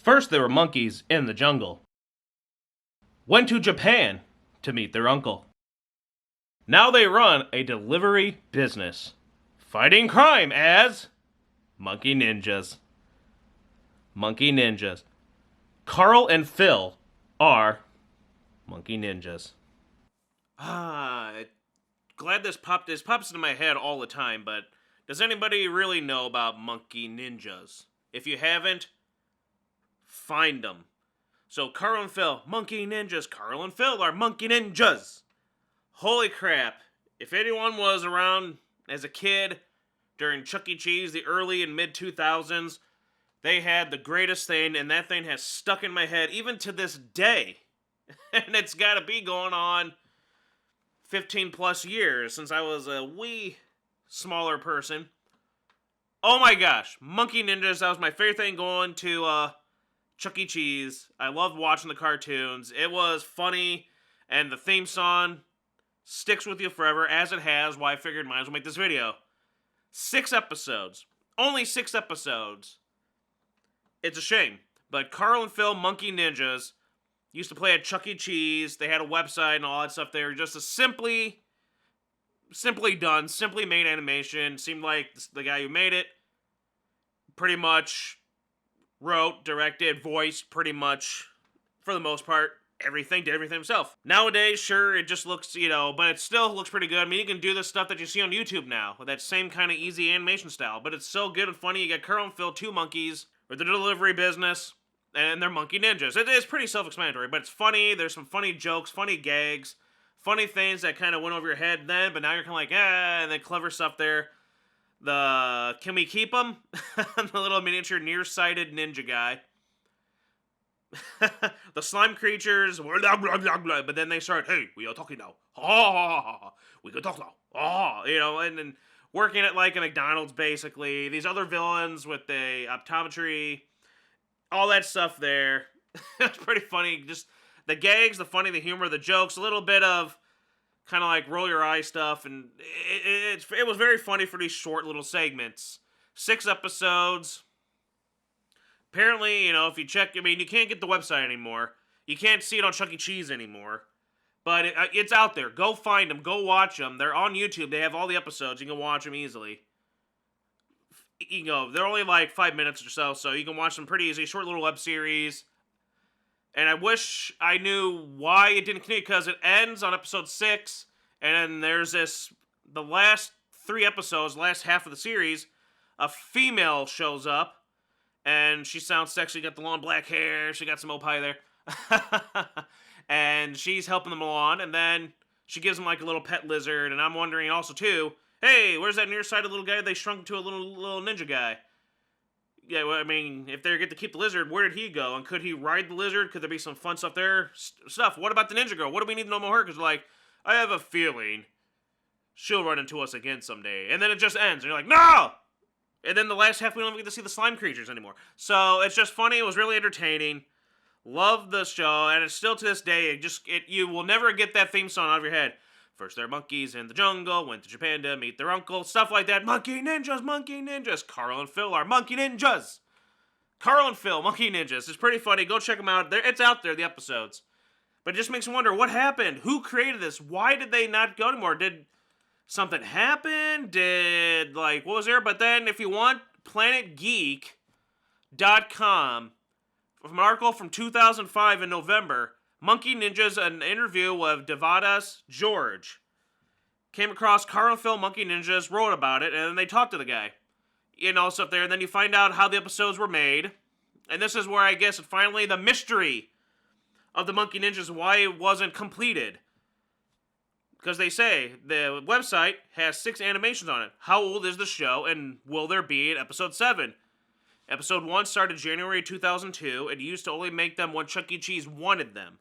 First, they were monkeys in the jungle. Went to Japan to meet their uncle. Now they run a delivery business, fighting crime as monkey ninjas. Monkey ninjas. Carl and Phil are monkey ninjas. Glad this pops into my head all the time, but does anybody really know about monkey ninjas? If you haven't, find them. So Carl and Phil, monkey ninjas. Carl and Phil are monkey ninjas. Holy crap. If anyone was around as a kid during Chuck E. Cheese, the early and mid 2000s, they had the greatest thing, and that thing has stuck in my head even to this day. And it's got to be going on 15 plus years since I was a wee smaller person. Oh my gosh, Monkey Ninjas, that was my favorite thing going to Chuck E. Cheese. I loved watching the cartoons. It was funny, and the theme song sticks with you forever, as it has, why I figured might as well make this video. 6 episodes. Only 6 episodes. It's a shame. But Carl and Phil, Monkey Ninjas, used to play at Chuck E. Cheese. They had a website and all that stuff. They were just a simply done, simply made animation. Seemed like the guy who made it pretty much wrote, directed, voiced, pretty much, for the most part, did everything himself. Nowadays, sure, it just looks, but it still looks pretty good. I mean, you can do the stuff that you see on YouTube now, with that same kind of easy animation style, but it's so good and funny. You got Carl and Phil, 2 monkeys, with the delivery business, and they're monkey ninjas. It is pretty self-explanatory, but it's funny. There's some funny jokes, funny gags, funny things that kind of went over your head then, but now you're kind of like, and then clever stuff there. Can we keep them? The little miniature nearsighted ninja guy. The slime creatures, blah, blah, blah, blah, but then they start, hey, we are talking now. We can talk now. And then working at like a McDonald's, basically. These other villains with the optometry, all that stuff there. It's pretty funny. Just the gags, the funny, the humor, the jokes, a little bit of kind of like roll your eye stuff, and it was very funny for these short little segments. 6 episodes. Apparently, if you check, you can't get the website anymore. You can't see it on Chuck E. Cheese anymore. But it's out there. Go find them. Go watch them. They're on YouTube. They have all the episodes. You can watch them easily. They're only like 5 minutes or so you can watch them pretty easy. Short little web series. And I wish I knew why it didn't continue, because it ends on episode 6, and then there's the last 3 episodes, last half of the series, a female shows up, and she sounds sexy, got the long black hair, she got some opie there, and she's helping them along, and then she gives them like a little pet lizard, and I'm wondering also too, hey, where's that nearsighted little guy they shrunk to a little ninja guy? Yeah, well, if they get to keep the lizard, where did he go? And could he ride the lizard? Could there be some fun stuff there? What about the ninja girl? What do we need to know more? Because, I have a feeling she'll run into us again someday. And then it just ends. And you're like, no! And then the last half, we don't even get to see the slime creatures anymore. So, it's just funny. It was really entertaining. Love the show. And it's still to this day, you will never get that theme song out of your head. First, they're monkeys in the jungle, went to Japan to meet their uncle, stuff like that. Monkey ninjas, monkey ninjas. Carl and Phil are monkey ninjas. Carl and Phil, monkey ninjas. It's pretty funny. Go check them out. It's out there, the episodes. But it just makes me wonder, what happened? Who created this? Why did they not go anymore? Did something happen? What was there? But then, if you want, planetgeek.com, from an article from 2005 in November, Monkey Ninjas, an interview with Devadas George. Came across Carl and Phil, Monkey Ninjas, wrote about it, and then they talked to the guy. Stuff there, and then you find out how the episodes were made. And this is where I guess finally the mystery of the Monkey Ninjas, why it wasn't completed. Because they say the website has 6 animations on it. How old is the show, and will there be an episode 7? Episode 1 started January 2002, and used to only make them when Chuck E. Cheese wanted them.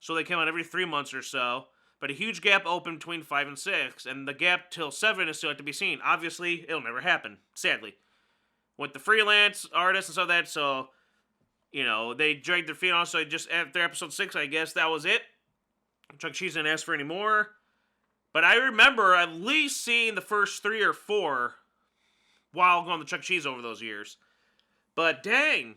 So they came out every 3 months or so. But a huge gap opened between 5 and 6, and the gap till 7 is still yet to be seen. Obviously, it'll never happen, sadly. With the freelance artists and stuff like that, so, they dragged their feet on, so just after episode 6, I guess that was it. Chuck E. Cheese didn't ask for any more. But I remember at least seeing the first 3 or 4 while going to Chuck E. Cheese over those years. But dang,